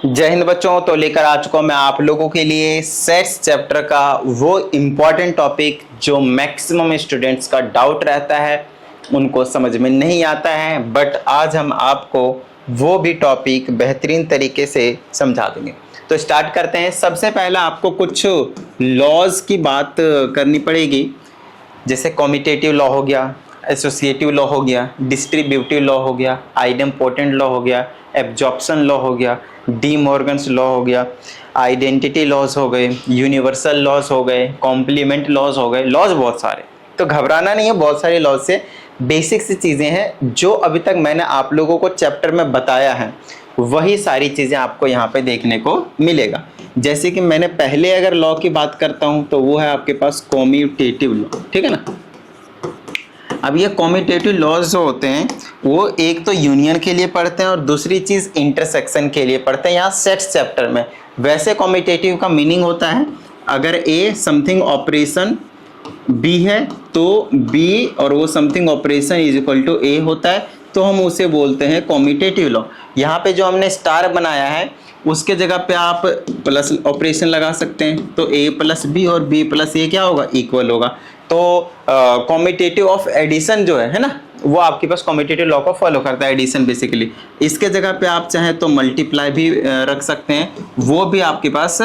जय हिंद बच्चों। तो लेकर आ चुका हूं मैं आप लोगों के लिए सेट्स चैप्टर का वो इम्पॉर्टेंट टॉपिक जो मैक्सिमम स्टूडेंट्स का डाउट रहता है, उनको समझ में नहीं आता है, बट आज हम आपको वो भी टॉपिक बेहतरीन तरीके से समझा देंगे। तो स्टार्ट करते हैं। सबसे पहला आपको कुछ लॉज की बात करनी पड़ेगी, जैसे कॉम्यूटेटिव लॉ हो गया, एसोसिएटिव लॉ हो गया, डिस्ट्रीब्यूटिव लॉ हो गया, आइडेम्पोर्टेंट लॉ हो गया, एब्जॉर्प्शन लॉ हो गया, डी मॉर्गन्स लॉ हो गया, आइडेंटिटी लॉज हो गए, यूनिवर्सल लॉज हो गए, कॉम्प्लीमेंट लॉज हो गए। लॉज बहुत सारे, तो घबराना नहीं है, बहुत सारे लॉज से बेसिक सी चीज़ें हैं जो अभी तक मैंने आप लोगों को चैप्टर में बताया है, वही सारी चीज़ें आपको यहाँ पे देखने को मिलेगा। जैसे कि मैंने पहले अगर लॉ की बात करता हूँ तो वो है आपके पास कॉम्यूटेटिव लॉ, ठीक है ना। अब ये कॉम्यूटेटिव लॉज जो होते हैं वो एक तो यूनियन के लिए पढ़ते हैं और दूसरी चीज़ इंटरसेक्शन के लिए पढ़ते हैं यहाँ सेट्स चैप्टर में। वैसे कॉम्यूटेटिव का मीनिंग होता है अगर ए समथिंग ऑपरेशन बी है तो बी और वो something operation is equal to A होता है, तो हम उसे बोलते हैं कॉम्यूटेटिव लॉ। यहाँ पे जो हमने स्टार बनाया है उसके जगह पे आप प्लस ऑपरेशन लगा सकते हैं, तो ए प्लस बी और बी प्लस ए क्या होगा, इक्वल होगा। तो कॉम्यूटेटिव ऑफ एडिशन जो है ना, वो आपके पास कॉम्यूटेटिव लॉ को फॉलो करता है, एडिशन बेसिकली। इसके जगह पे आप चाहें तो मल्टीप्लाई भी रख सकते हैं, वो भी आपके पास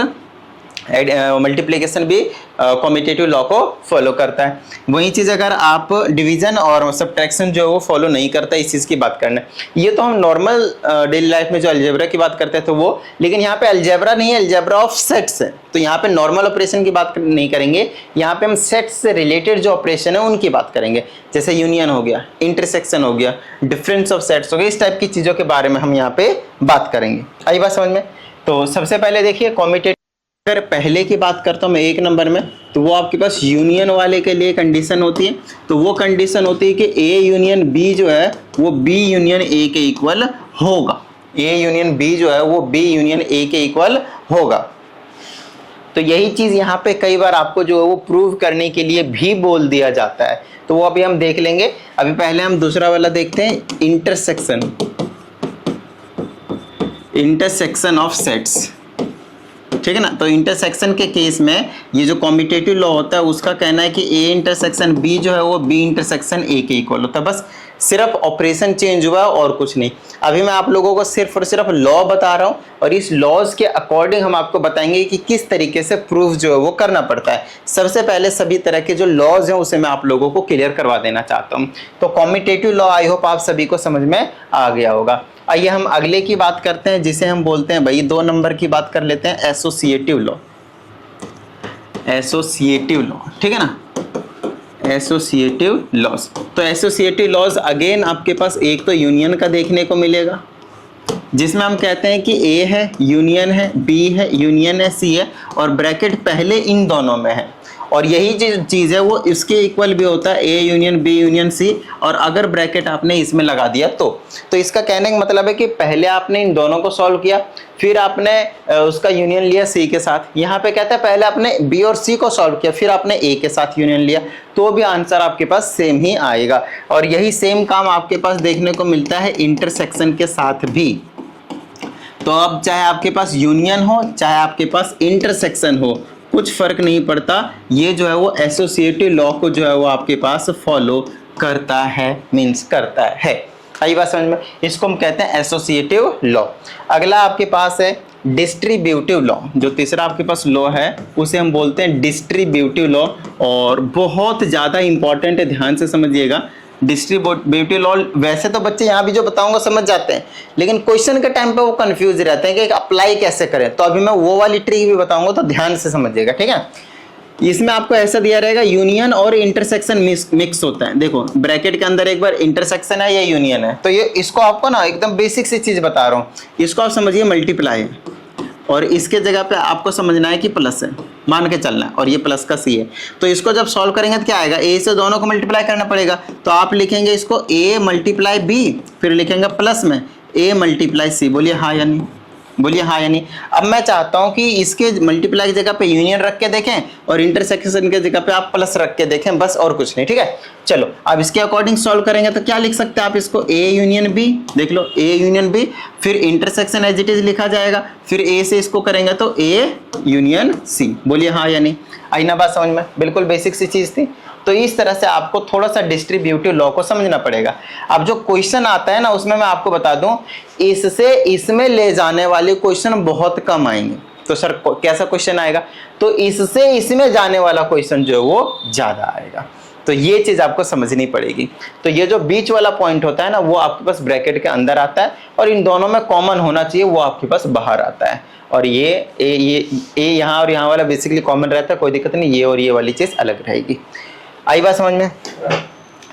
मल्टीप्लिकेशन भी कॉम्यूटेटिव लॉ को फॉलो करता है। वही चीज़ अगर आप डिवीजन और सब्ट्रैक्शन जो है वो फॉलो नहीं करता, इस चीज़ की बात करना है। ये तो हम नॉर्मल डेली लाइफ में जो अलजेब्रा की बात करते हैं तो वो, लेकिन यहाँ पे अलजेब्रा नहीं है, अलजेब्रा ऑफ सेट्स है। तो यहाँ पे नॉर्मल ऑपरेशन की बात नहीं करेंगे, यहाँ पे हम सेट्स से रिलेटेड जो ऑपरेशन है उनकी बात करेंगे, जैसे यूनियन हो गया, इंटरसेक्शन हो गया, डिफरेंस ऑफ सेट्स हो गया, इस टाइप की चीज़ों के बारे में हम यहाँ पे बात करेंगे। आई बात समझ में। तो सबसे पहले देखिए कॉम्यूटेटिव, अगर पहले की बात करता हूँ मैं एक नंबर में, तो वो आपके पास यूनियन वाले के लिए कंडीशन होती है। तो वो कंडीशन होती है कि ए यूनियन बी जो है वो बी यूनियन ए के इक्वल होगा। ए यूनियन बी जो है वो बी यूनियन ए के इक्वल होगा। तो यही चीज यहाँ पे कई बार आपको जो है वो प्रूव करने के लिए भी बोल दिया जाता है, तो वो अभी हम देख लेंगे। अभी पहले हम दूसरा वाला देखते हैं, इंटरसेक्शन, इंटरसेक्शन ऑफ सेट्स, ठीक है ना। तो इंटरसेक्शन के केस में ये जो कॉम्यूटेटिव लॉ होता है उसका कहना है कि ए इंटरसेक्शन बी जो है वो बी इंटरसेक्शन ए के इक्वल होता है। बस सिर्फ ऑपरेशन चेंज हुआ और कुछ नहीं। अभी मैं आप लोगों को सिर्फ और सिर्फ लॉ बता रहा हूँ और इस लॉज के अकॉर्डिंग हम आपको बताएंगे कि किस तरीके से प्रूफ जो है वो करना पड़ता है। सबसे पहले सभी तरह के जो लॉज हैं उसे मैं आप लोगों को क्लियर करवा देना चाहता हूँ। तो कॉम्यूटेटिव लॉ आई होप आप सभी को समझ में आ गया होगा। आइए हम अगले की बात करते हैं, जिसे हम बोलते हैं भाई 2 नंबर की बात कर लेते हैं, एसोसिएटिव लॉ। एसोसिएटिव लॉ, ठीक है ना, एसोसिएटिव लॉज। तो एसोसिएटिव लॉज अगेन आपके पास एक तो यूनियन का देखने को मिलेगा, जिसमें हम कहते हैं कि ए है यूनियन है, बी है यूनियन है, सी है, और ब्रैकेट पहले इन दोनों में है। और यही जो चीज़ है वो इसके इक्वल भी होता है, A union B union C, और अगर ब्रैकेट आपने इसमें लगा दिया तो इसका कहने का मतलब है कि पहले आपने इन दोनों को सॉल्व किया, फिर आपने उसका यूनियन लिया सी के साथ। यहाँ पे कहता है पहले आपने बी और सी को सॉल्व किया, फिर आपने ए के साथ यूनियन लिया, तो भी आंसर आपके पास सेम ही आएगा। और यही सेम काम आपके पास देखने को मिलता है इंटरसेक्शन के साथ भी। तो अब चाहे आपके पास यूनियन हो चाहे आपके पास इंटरसेक्शन हो, कुछ फर्क नहीं पड़ता, ये जो है वो एसोसिएटिव लॉ को जो है वो आपके पास फॉलो करता है, मींस करता है। आई बात समझ में। इसको हम कहते हैं एसोसिएटिव लॉ। अगला आपके पास है डिस्ट्रीब्यूटिव लॉ। जो तीसरा आपके पास लॉ है उसे हम बोलते हैं डिस्ट्रीब्यूटिव लॉ, और बहुत ज़्यादा इंपॉर्टेंट है, ध्यान से समझिएगा। डिस्ट्रीब्यूटिव लॉ वैसे तो बच्चे यहाँ भी जो बताऊंगा समझ जाते हैं, लेकिन क्वेश्चन के टाइम पे वो कंफ्यूज रहते हैं कि अप्लाई कैसे करें। तो अभी मैं वो वाली ट्रिक भी बताऊंगा, तो ध्यान से समझिएगा, ठीक है। इसमें आपको ऐसा दिया रहेगा, यूनियन और इंटरसेक्शन मिक्स होता है। देखो ब्रैकेट के अंदर एक बार इंटरसेक्शन है या यूनियन है, तो ये इसको आपको ना एकदम बेसिक सी चीज बता रहा हूँ, इसको आप समझिए मल्टीप्लाई है, और इसके जगह पे आपको समझना है कि प्लस है, मान के चलना है, और ये प्लस का सी है। तो इसको जब सॉल्व करेंगे तो क्या आएगा, ए से दोनों को मल्टीप्लाई करना पड़ेगा, तो आप लिखेंगे इसको ए मल्टीप्लाई बी, फिर लिखेंगे प्लस में ए मल्टीप्लाई सी। बोलिए हाँ या नहीं। बोलिए हाँ या नहीं। अब मैं चाहता हूं कि इसके मल्टीप्लाई की जगह पे यूनियन रख के देखें और इंटरसेक्शन की जगह पे आप प्लस रख के देखें, बस और कुछ नहीं, ठीक है। चलो अब इसके अकॉर्डिंग सॉल्व करेंगे तो क्या लिख सकते हैं आप इसको, ए यूनियन बी, देख लो ए यूनियन बी, फिर इंटरसेक्शन एज इट इज लिखा जाएगा, फिर ए से इसको करेंगे तो ए यूनियन सी। बोलिए हाँ या नहीं, आई ना बात समझ में, बिल्कुल बेसिक सी चीज थी। तो इस तरह से आपको थोड़ा सा डिस्ट्रीब्यूटिव लॉ को समझना पड़ेगा। अब जो क्वेश्चन आता है ना उसमें मैं आपको बता दूं, इससे इसमें ले जाने वाले क्वेश्चन बहुत कम आएंगे। तो सर कैसा क्वेश्चन आएगा, तो इससे इसमें जाने वाला क्वेश्चन जो है वो ज्यादा आएगा। तो ये चीज आपको समझनी पड़ेगी। तो ये जो बीच वाला पॉइंट होता है ना वो आपके पास ब्रैकेट के अंदर आता है और इन दोनों में कॉमन होना चाहिए, वो आपके पास बाहर आता है। और ये ए यहाँ और यहाँ वाला बेसिकली कॉमन रहता है, कोई दिक्कत नहीं, ये और ये वाली चीज अलग रहेगी। आई बात समझ में।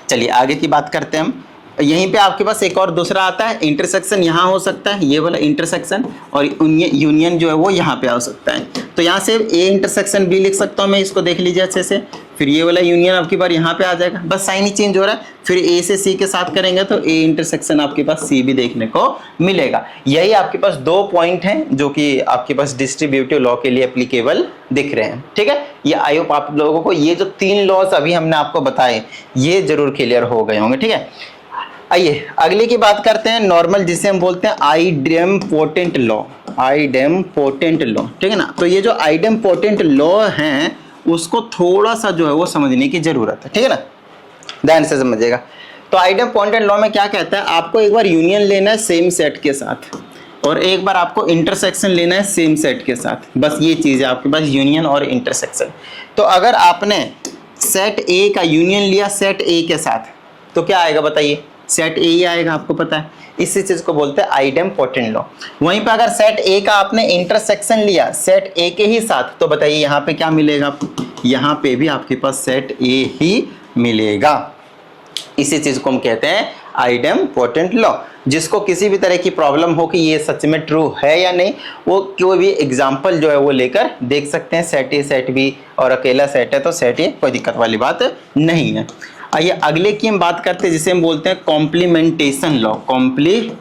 चलिए आगे की बात करते हैं हम। यहीं पे आपके पास एक और दूसरा आता है, इंटरसेक्शन यहाँ हो सकता है, ये वाला इंटरसेक्शन, और यूनियन जो है वो यहाँ पे आ सकता है। तो यहाँ से ए इंटरसेक्शन बी लिख सकता हूँ मैं, इसको देख लीजिए अच्छे से। फिर ये वाला यूनियन आपकी बार यहाँ पे आ जाएगा, बस साइन ही चेंज हो रहा है। फिर ए से सी के साथ करेंगे तो ए इंटरसेक्शन आपके पास सी भी देखने को मिलेगा। यही आपके पास दो पॉइंट हैं जो कि आपके पास डिस्ट्रीब्यूटिव लॉ के लिए एप्लीकेबल दिख रहे हैं, ठीक है। ये आई होप आप लोगों को ये जो तीन लॉज अभी हमने आपको बताए ये जरूर क्लियर हो गए होंगे, ठीक है। आइए अगले की बात करते हैं, नॉर्मल जिसे हम बोलते हैं आइडेम्पोटेंट लॉ, आइडेम्पोटेंट लॉ, ठीक है ना। तो ये जो आइडेम्पोटेंट लॉ हैं उसको थोड़ा सा जो है वो समझने की जरूरत है, ठीक है ना, ध्यान से समझिएगा। तो आइडेम्पोटेंट लॉ में क्या कहता है, आपको एक बार यूनियन लेना है सेम सेट के साथ और एक बार आपको इंटरसेक्शन लेना है सेम सेट के साथ, बस ये चीज है आपके पास, यूनियन और इंटरसेक्शन। तो अगर आपने सेट ए का यूनियन लिया सेट ए के साथ तो क्या आएगा बताइए, सेट ए ही आएगा, आपको पता है। इसी चीज को बोलते हैं आइडेम्पोटेंट लॉ। वहीं पे अगर सेट ए का आपने इंटरसेक्शन लिया सेट ए के ही साथ तो बताइए यहाँ पे क्या मिलेगा आपको, यहाँ पे भी आपके पास सेट ए ही मिलेगा। इसी चीज को हम कहते हैं आइडेम्पोटेंट लॉ। जिसको किसी भी तरह की प्रॉब्लम हो कि ये सच में ट्रू है या नहीं, वो कोई भी एग्जाम्पल जो है वो लेकर देख सकते हैं। सेट ए सेट बी और अकेला सेट है तो सेट ए, कोई दिक्कत वाली बात नहीं है। आइए अगले की हम बात करते हैं जिसे हम बोलते हैं कॉम्प्लीमेंटेशन लॉ, कॉम्प्लीमेंटेशन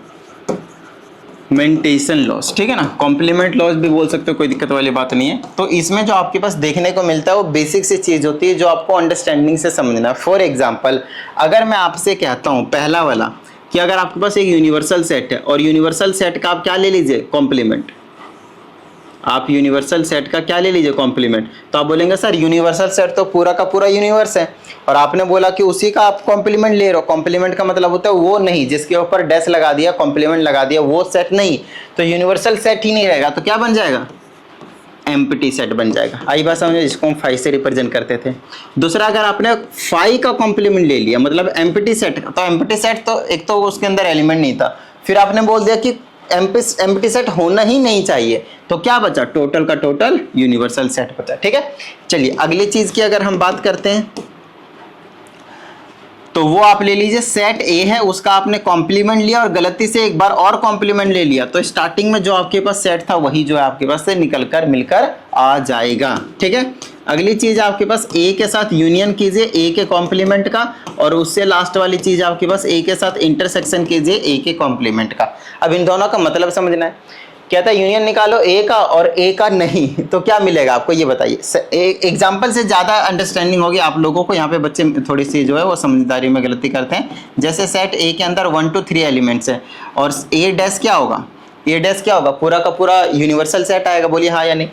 लॉस, ठीक है ना। कॉम्प्लीमेंट लॉस भी बोल सकते हो, कोई दिक्कत वाली बात नहीं है। तो इसमें जो आपके पास देखने को मिलता है वो बेसिक सी चीज होती है जो आपको अंडरस्टैंडिंग से समझना है। फॉर एग्जाम्पल अगर मैं आपसे कहता हूं पहला वाला कि अगर आपके पास एक यूनिवर्सल सेट है और यूनिवर्सल सेट का आप क्या ले लीजिए कॉम्प्लीमेंट, आप यूनिवर्सल सेट का क्या ले लीजिए कॉम्प्लीमेंट, तो आप बोलेंगे सर यूनिवर्सल सेट तो पूरा का पूरा यूनिवर्स है और आपने बोला कि उसी का आप कॉम्प्लीमेंट ले रहे हो। कॉम्प्लीमेंट का मतलब होता है वो नहीं जिसके ऊपर डैश लगा दिया, कॉम्प्लीमेंट लगा दिया, वो सेट नहीं, तो यूनिवर्सल सेट ही नहीं रहेगा। तो क्या बन जाएगा, एम्प्टी सेट बन जाएगा। आई बात समझे, जिसको हम फाइव से रिप्रेजेंट करते थे। दूसरा अगर आपने फाइव का कॉम्प्लीमेंट ले लिया मतलब एम्प्टी सेट, तो एम्प्टी सेट तो एक तो उसके अंदर एलिमेंट नहीं था, फिर आपने बोल दिया कि एम्प्टी सेट होना ही नहीं चाहिए, तो क्या बचा, टोटल का टोटल यूनिवर्सल सेट बचा, ठीक है। चलिए अगली चीज की अगर हम बात करते हैं तो वो आप ले लीजिए सेट ए है, उसका आपने कॉम्प्लीमेंट लिया और गलती से एक बार और कॉम्प्लीमेंट ले लिया तो स्टार्टिंग में जो आपके पास सेट था वही जो है आपके पास से निकलकर मिलकर आ जाएगा, ठीक है। अगली चीज आपके पास ए के साथ यूनियन कीजिए ए के कॉम्प्लीमेंट का, और उससे लास्ट वाली चीज आपके पास ए के साथ इंटरसेक्शन कीजिए ए के कॉम्प्लीमेंट का। अब इन दोनों का मतलब समझना है, कहता है यूनियन निकालो ए का और ए का नहीं, तो क्या मिलेगा आपको ये बताइए। एग्जाम्पल से ज़्यादा अंडरस्टैंडिंग होगी आप लोगों को, यहाँ पे बच्चे थोड़ी सी जो है वो समझदारी में गलती करते हैं। जैसे सेट ए के अंदर 1 to 3 एलिमेंट्स है और ए डैश क्या होगा, ए डैश क्या होगा, पूरा का पूरा यूनिवर्सल सेट आएगा, बोलिए हाँ या नहीं,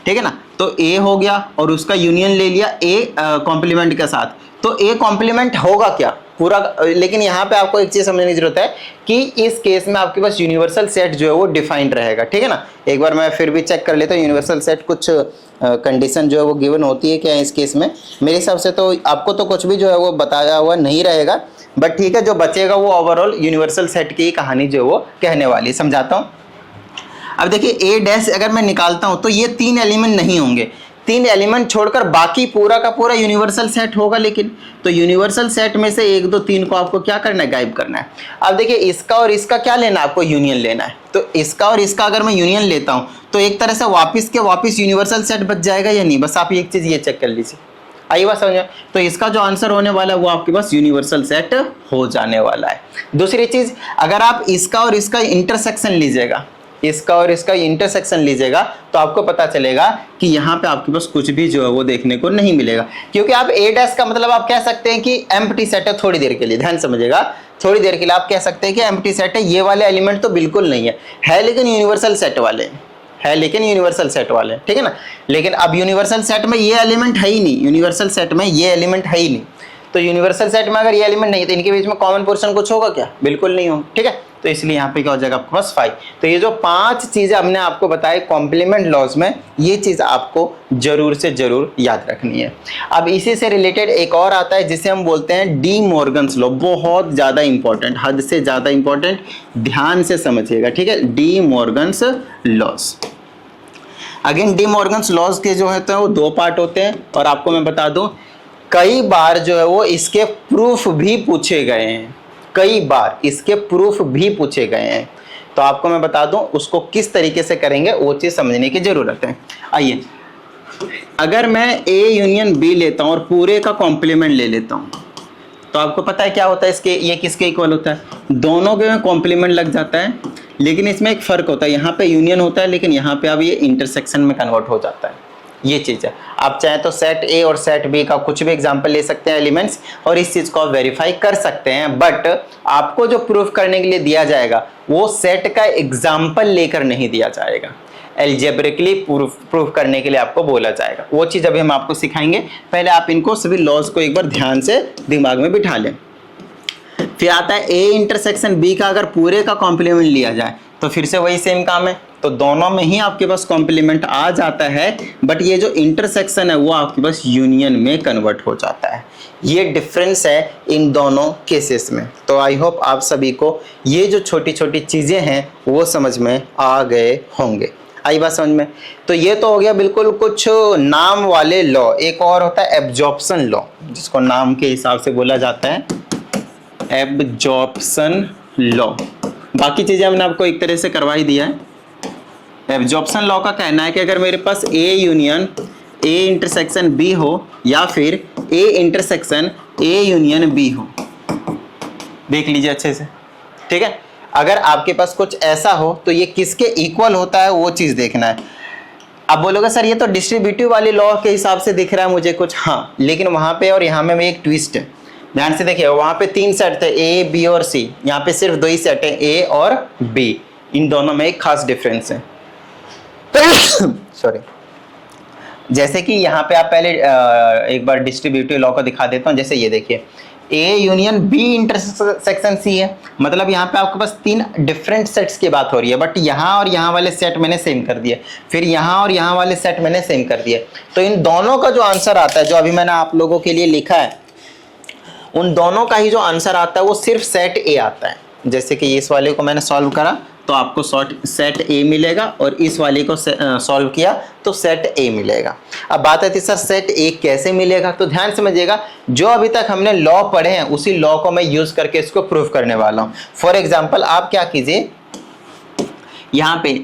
ठीक है ना। तो ए हो गया और उसका यूनियन ले लिया ए कॉम्प्लीमेंट के साथ, तो ए कॉम्प्लीमेंट होगा क्या पूरा। लेकिन यहाँ पे आपको एक चीज समझने की जरूरत है कि इस केस में आपके पास यूनिवर्सल सेट जो है वो डिफाइंड रहेगा, ठीक है ना। एक बार मैं फिर भी चेक कर लेता हूँ यूनिवर्सल सेट कुछ कंडीशन जो है वो गिवन होती है क्या इस केस में। मेरे हिसाब से तो आपको तो कुछ भी जो है वो बताया हुआ नहीं रहेगा, बट ठीक है जो बचेगा वो ओवरऑल यूनिवर्सल सेट की कहानी जो है वो कहने वाली, समझाता हूँ। अब देखिए ए डैश अगर मैं निकालता हूं तो ये 3 एलिमेंट नहीं होंगे, 3 एलिमेंट छोड़कर बाकी पूरा का पूरा यूनिवर्सल सेट होगा। लेकिन तो यूनिवर्सल सेट में से 1 2 3 को आपको क्या करना है, गायब करना है। अब देखिए इसका और इसका क्या लेना है, आपको यूनियन लेना है। तो इसका और इसका अगर मैं यूनियन लेता हूं तो एक तरह से वापस के वापस यूनिवर्सल सेट बच जाएगा या नहीं, बस आप एक चीज ये चेक कर लीजिए। आई बात समझ में। तो इसका जो आंसर होने वाला है वो आपके पास यूनिवर्सल सेट हो जाने वाला है। दूसरी चीज अगर आप इसका और इसका इंटरसेक्शन लीजिएगा, इसका और इसका इंटरसेक्शन लीजिएगा तो आपको पता चलेगा कि यहाँ पे आपके पास कुछ भी जो है वो देखने को नहीं मिलेगा, क्योंकि आप ए डैश का मतलब आप कह सकते हैं कि एम्प्टी सेट है थोड़ी देर के लिए, ध्यान समझिएगा, थोड़ी देर के लिए आप कह सकते हैं कि एम्प्टी सेट है, ये वाले एलिमेंट तो बिल्कुल नहीं है लेकिन यूनिवर्सल सेट वाले है, लेकिन यूनिवर्सल सेट वाले, ठीक है ना। लेकिन अब यूनिवर्सल सेट में ये एलिमेंट है ही नहीं, यूनिवर्सल सेट में ये एलिमेंट है ही नहीं, तो यूनिवर्सल सेट में अगर ये एलिमेंट नहीं है तो इनके बीच में कॉमन पोर्शन कुछ होगा क्या? बिल्कुल नहीं होगा, ठीक है। तो इसलिए यहाँ पे क्या हो जाएगा आपके पास 5। तो ये जो 5 चीजें हमने आपको बताई कॉम्प्लीमेंट लॉज में, ये चीज आपको जरूर से जरूर याद रखनी है। अब इसी से रिलेटेड एक और आता है जिसे हम बोलते हैं डी मॉर्गन्स लॉ, बहुत ज्यादा इंपॉर्टेंट, हद से ज्यादा इंपॉर्टेंट, ध्यान से समझिएगा, ठीक है। De Morgan's laws, again De Morgan's laws के जो होते हैं वो 2 पार्ट होते हैं, और आपको मैं बता दूं कई बार जो है वो इसके प्रूफ भी पूछे गए हैं, कई बार इसके प्रूफ भी पूछे गए हैं। तो आपको मैं बता दूं उसको किस तरीके से करेंगे वो चीज समझने की जरूरत है। आइए, अगर मैं ए यूनियन बी लेता हूं और पूरे का कॉम्प्लीमेंट ले लेता हूं तो आपको पता है क्या होता है, इसके ये किसके इक्वल होता है? दोनों के में कॉम्प्लीमेंट लग जाता है, लेकिन इसमें एक फर्क होता है, यहाँ पे यूनियन होता है लेकिन यहाँ पे अब ये इंटरसेक्शन में कन्वर्ट हो जाता है, ये चीज़ है। आप चाहे तो सेट ए और सेट बी का कुछ भी एग्जांपल ले सकते हैं एलिमेंट्स, और इस चीज़ को आप वेरीफाई कर सकते हैं, बट आपको जो प्रूफ करने के लिए दिया जाएगा वो सेट का एग्जाम्पल लेकर नहीं दिया जाएगा, एल्जेब्रिकली प्रूफ करने के लिए आपको बोला जाएगा। वो चीज़ अभी हम आपको सिखाएंगे, पहले आप इनको सभी लॉज को एक बार ध्यान से दिमाग में बिठा लें। फिर आता है ए इंटरसेक्शन बी का अगर पूरे का कॉम्प्लीमेंट लिया जाए तो फिर से वही सेम काम है, तो दोनों में ही आपके पास कॉम्प्लीमेंट आ जाता है, बट ये जो इंटरसेक्शन है वो आपके पास यूनियन में कन्वर्ट हो जाता है। ये डिफरेंस है इन दोनों केसेस में। तो आई होप आप सभी को ये जो छोटी छोटी चीज़ें हैं वो समझ में आ गए होंगे। आई बात समझ में? तो ये तो हो गया बिल्कुल कुछ नाम वाले लॉ। एक और होता है एब्जॉर्प्शन लॉ, जिसको नाम के हिसाब से बोला जाता है एब्जॉर्प्शन लॉ। बाकी चीज़ें हमने आपको एक तरह से करवा ही दिया है। एब्जॉर्प्शन लॉ का कहना है कि अगर मेरे पास A union A intersection B हो या फिर A intersection A union B हो, देख लीजिए अच्छे से, ठीक है। अगर आपके पास कुछ ऐसा हो तो ये किसके इक्वल होता है वो चीज़ देखना है। अब बोलोगे सर ये तो डिस्ट्रीब्यूटिव वाले लॉ के हिसाब से दिख रहा है मुझे कुछ, हाँ, लेकिन वहाँ पे और यहाँ में एक ट्विस्ट है। ध्यान से देखिए, वहाँ पे 3 सेट थे ए बी और सी, यहाँ पे सिर्फ 2 ही सेट है ए और बी। इन दोनों में एक खास डिफरेंस है। सॉरी, जैसे कि यहाँ पे आप पहले एक बार डिस्ट्रीब्यूटिव लॉ को दिखा देता हूँ। जैसे ये देखिए, A union B intersection C है, मतलब यहाँ पे आपके पास 3 डिफरेंट सेट्स की बात हो रही है, बट यहाँ और यहाँ वाले सेट मैंने सेम कर दिए, फिर यहाँ और यहाँ वाले सेट मैंने सेम कर दिए। तो इन दोनों का जो आंसर आता है, जो अभी मैंने आप लोगों के लिए लिखा है, उन दोनों का ही जो आंसर आता है वो सिर्फ सेट ए आता है। जैसे कि इस वाले को मैंने सॉल्व करा तो आपको सेट ए मिलेगा, और इस वाले को सॉल्व किया तो सेट ए मिलेगा। अब बात आती है सर सेट ए कैसे मिलेगा, तो ध्यान समझिएगा, जो अभी तक हमने लॉ पढ़े हैं उसी लॉ को मैं यूज करके इसको प्रूफ करने वाला हूँ। फॉर एग्जाम्पल आप क्या कीजिए, यहाँ पे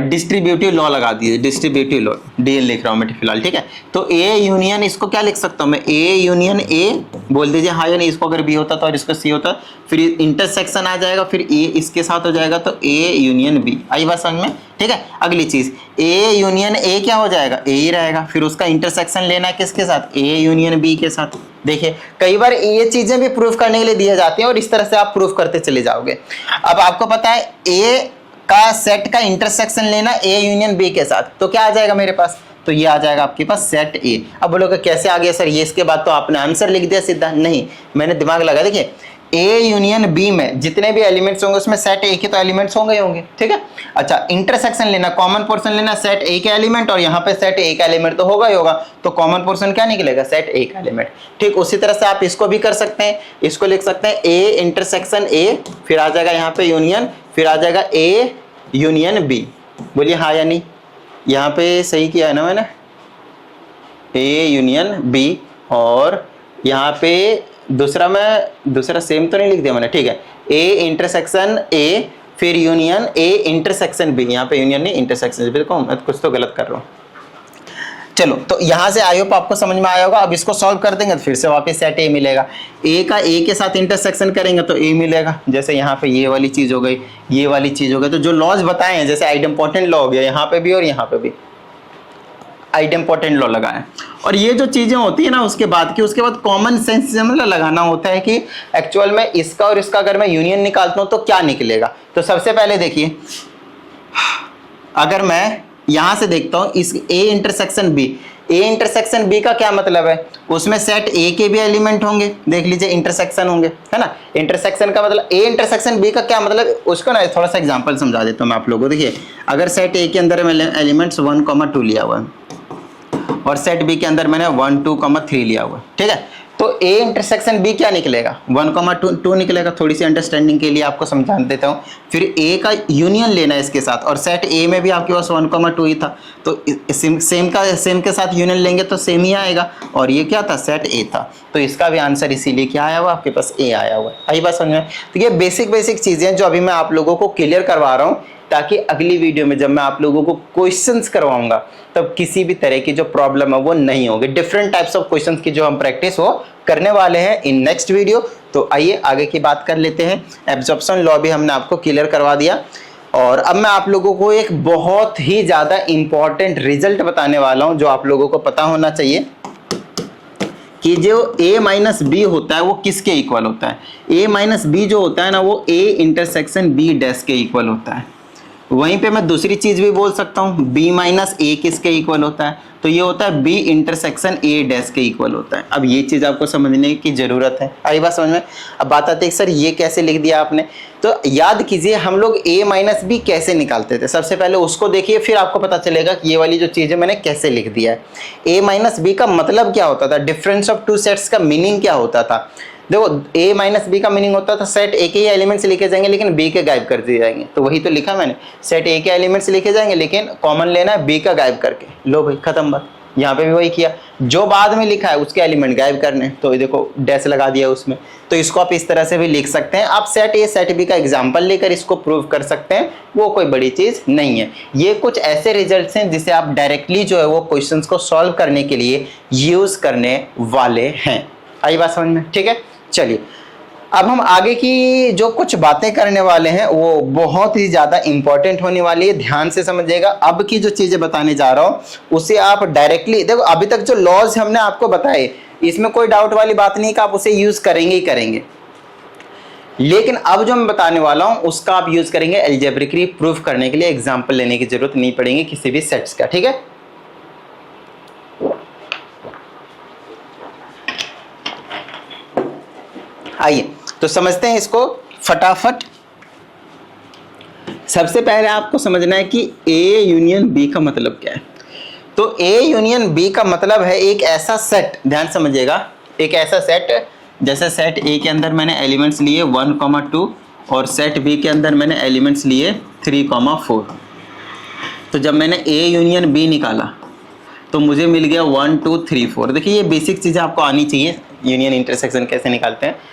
डिस्ट्रीब्यूटिव लॉ लगा दीजिए, डिस्ट्रीब्यूटिव लॉ डी लिख रहा हूँ मैं फिलहाल, ठीक है। तो ए यूनियन, इसको क्या लिख सकता हूँ मैं, ए यूनियन ए बोल दीजिए, हाँ या नहीं, इसको अगर बी होता तो और इसको सी होता, फिर इंटरसेक्शन आ जाएगा, फिर ए इसके साथ हो जाएगा तो ए यूनियन बी। आई बात समझ में? ठीक है। अगली चीज, ए यूनियन ए क्या हो जाएगा, ए ही रहेगा, फिर उसका इंटरसेक्शन लेना है किसके साथ, ए यूनियन बी के साथ। देखिए कई बार ये चीजें भी प्रूफ करने के लिए दी जाती हैं और इस तरह से आप प्रूफ करते चले जाओगे। अब आपको पता है ए का सेट का इंटरसेक्शन लेना ए यूनियन बी के साथ, तो क्या आ जाएगा मेरे पास, तो ये आ जाएगा आपके पास सेट ए। अब बोलोगे कैसे आ गया सर ये, इसके बाद तो आपने आंसर लिख दिया सीधा, नहीं, मैंने दिमाग लगा। देखिए ए यूनियन बी में जितने भी एलिमेंट्स होंगे उसमें सेट ए के तो एलिमेंट्स होंगे, ठीक है। अच्छा, इंटरसेक्शन लेना, कॉमन पोर्शन लेना, सेट ए के एलिमेंट, और यहाँ पे सेट ए का एलिमेंट तो होगा ही होगा, तो कॉमन पोर्शन क्या निकलेगा, सेट ए का एलिमेंट। ठीक उसी तरह से आप इसको भी कर सकते हैं, इसको लिख सकते हैं ए इंटरसेक्शन ए, फिर आ जाएगा यहाँ पे यूनियन, फिर आ जाएगा ए यूनियन बी। बोलिए हाँ या नहीं, यहाँ पे सही किया है ना मैंने, ए यूनियन बी, और यहाँ पे दूसरा सेम तो नहीं लिख दिया मैंने, ठीक है, ए इंटरसेक्शन ए, फिर यूनियन ए इंटरसेक्शन बी, यहाँ पे यूनियन नहीं इंटरसेक्शन बी, देखो मैं कुछ तो गलत कर रहा हूँ। चलो तो यहां से आई होप आपको समझ में आया होगा। अब इसको सॉल्व कर देंगे तो फिर से वापस सेट ए मिलेगा। ए का ए के साथ इंटरसेक्शन करेंगे तो ए मिलेगा। जैसे यहाँ पे ये वाली चीज हो गई, ये वाली चीज हो गई। तो जो लॉज बताए हैं, जैसे आइडेम्पोर्टेंट लॉ हो गया यहाँ पे भी और यहाँ पे भी आइडेम्पोर्टेंट लॉ लगाए। और ये जो चीजें होती है ना उसके बाद कॉमन सेंस से मतलब लगाना होता है कि एक्चुअल में इसका और इसका अगर मैं यूनियन निकालता हूं तो क्या निकलेगा। तो सबसे पहले देखिए, अगर मैं यहां से देखता हूं इस ए इंटरसेक्शन बी का क्या मतलब है, उसमें सेट ए के भी एलिमेंट होंगे, देख लीजिए इंटरसेक्शन होंगे, है ना। इंटरसेक्शन का मतलब ए इंटरसेक्शन बी का क्या मतलब, उसको ना थोड़ा सा एग्जांपल समझा देता हूं मैं आप लोगों को। देखिए अगर सेट ए के अंदर एलिमेंट्स 1, 2 लिया हुआ है और सेट बी के अंदर मैंने 1, 2, 3 लिया हुआ है, ठीक है। तो ए इंटरसेक्शन बी क्या निकलेगा, 1, 2 निकलेगा। थोड़ी सी अंडरस्टैंडिंग के लिए आपको समझा देता हूँ। फिर ए का यूनियन लेना है इसके साथ, और सेट ए में भी आपके पास 1, 2 ही था, तो सेम के साथ यूनियन लेंगे तो सेम ही आएगा। और ये क्या था, सेट ए था, तो इसका भी आंसर इसीलिए क्या आया हुआ आपके पास, ए आया हुआ है। आई बात समझ में। तो ये बेसिक चीजें जो अभी मैं आप लोगों को क्लियर करवा रहा हूँ, ताकि अगली वीडियो में जब मैं आप लोगों को क्वेश्चंस करवाऊंगा तब किसी भी तरह की जो प्रॉब्लम है वो नहीं होगी। डिफरेंट टाइप्स ऑफ क्वेश्चंस की जो हम प्रैक्टिस वो करने वाले हैं इन नेक्स्ट वीडियो। तो आइए आगे की बात कर लेते हैं। एब्जॉर्प्शन लॉ भी हमने आपको क्लियर करवा दिया, और अब मैं आप लोगों को एक बहुत ही ज्यादा इंपॉर्टेंट रिजल्ट बताने वाला हूं जो आप लोगों को पता होना चाहिए कि जो a माइनस बी होता है वो किसके इक्वल होता है। a माइनस बी जो होता है ना वो a इंटरसेक्शन b डैश के इक्वल होता है। वहीं पे मैं दूसरी चीज भी बोल सकता हूँ, b माइनस ए किसके इक्वल होता है, तो ये होता है b इंटरसेक्शन a डैश के इक्वल होता है। अब ये चीज आपको समझने की जरूरत है। आई बात समझ में। अब बात आती है सर ये कैसे लिख दिया आपने, तो याद कीजिए हम लोग a माइनस बी कैसे निकालते थे। सबसे पहले उसको देखिए, फिर आपको पता चलेगा कि ये वाली जो चीज है मैंने कैसे लिख दिया है। a माइनस बी का मतलब क्या होता था, डिफरेंस ऑफ टू सेट्स का मीनिंग क्या होता था। देखो a माइनस बी का मीनिंग होता था सेट ए के ही एलिमेंट्स लिखे जाएंगे लेकिन b के गायब कर दिए जाएंगे। तो वही तो लिखा मैंने, सेट ए के एलिमेंट्स लिखे जाएंगे लेकिन कॉमन लेना है b का गायब करके। लो भाई खत्म बात। यहाँ पे भी वही किया, जो बाद में लिखा है उसके एलिमेंट गायब करने, तो देखो डैश लगा दिया उसमें। तो इसको आप इस तरह से भी लिख सकते हैं। आप सेट ए सेट बी का एग्जाम्पल लेकर इसको प्रूव कर सकते हैं, वो कोई बड़ी चीज नहीं है। ये कुछ ऐसे रिजल्ट्स हैं जिसे आप डायरेक्टली जो है वो क्वेश्चंस को सॉल्व करने के लिए यूज करने वाले हैं। आई बात समझ में, ठीक है। चलिए अब हम आगे की जो कुछ बातें करने वाले हैं वो बहुत ही ज्यादा इंपॉर्टेंट होने वाली है, ध्यान से समझिएगा। अब की जो चीजें बताने जा रहा हूं उसे आप डायरेक्टली देखो, अभी तक जो लॉज हमने आपको बताए इसमें कोई डाउट वाली बात नहीं कि आप उसे यूज करेंगे ही करेंगे, लेकिन अब जो मैं बताने वाला हूं उसका आप यूज करेंगे अलजेब्रिकली प्रूफ करने के लिए। एग्जाम्पल लेने की जरूरत नहीं पड़ेगी किसी भी सेट्स का, ठीक है। आइए तो समझते हैं इसको फटाफट। सबसे पहले आपको समझना है कि A यूनियन B का मतलब क्या है। तो A यूनियन B का मतलब है एक ऐसा सेट, ध्यान समझिएगा, एक ऐसा सेट जैसे सेट A के अंदर मैंने एलिमेंट्स लिए 1, 2 और सेट B के अंदर मैंने एलिमेंट्स लिए 3, 4। तो जब मैंने A यूनियन B निकाला तो मुझे मिल गया 1, 2, 3, 4। देखिए ये बेसिक चीज़ें आपको आनी चाहिए, यूनियन इंटरसेक्शन कैसे निकालते हैं।